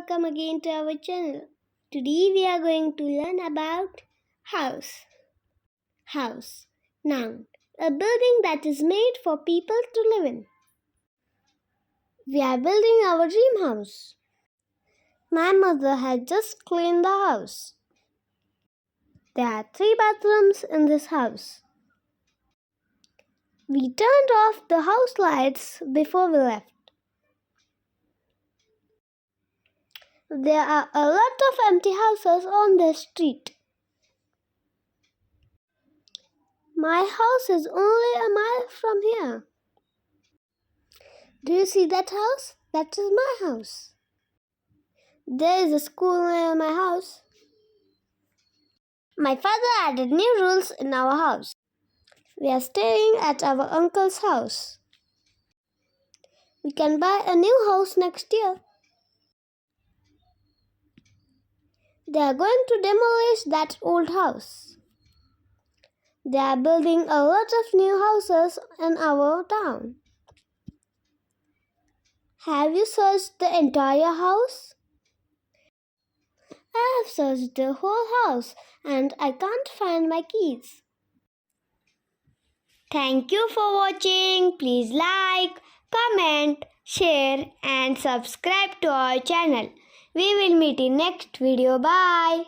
welcome again to our channel. Today we are going to learn about house. House, noun, a building that is made for people to live in. We are building our dream house. My mother had just cleaned the house. There are 3 bathrooms in this house. We turned off the house lights before we left. There are a lot of empty houses on the street. My house is only a mile from here. Do you see that house? That is my house. There is a school near my house. My father added new rules in our house. We are staying at our uncle's house. We can buy a new house next year. They are going to demolish that old house. They are building a lot of new houses in our town. Have you searched the entire house? I have searched the whole house and I can't find my keys. Thank you for watching. Please like, comment, share and subscribe to our channel. We will meet in next video. Bye.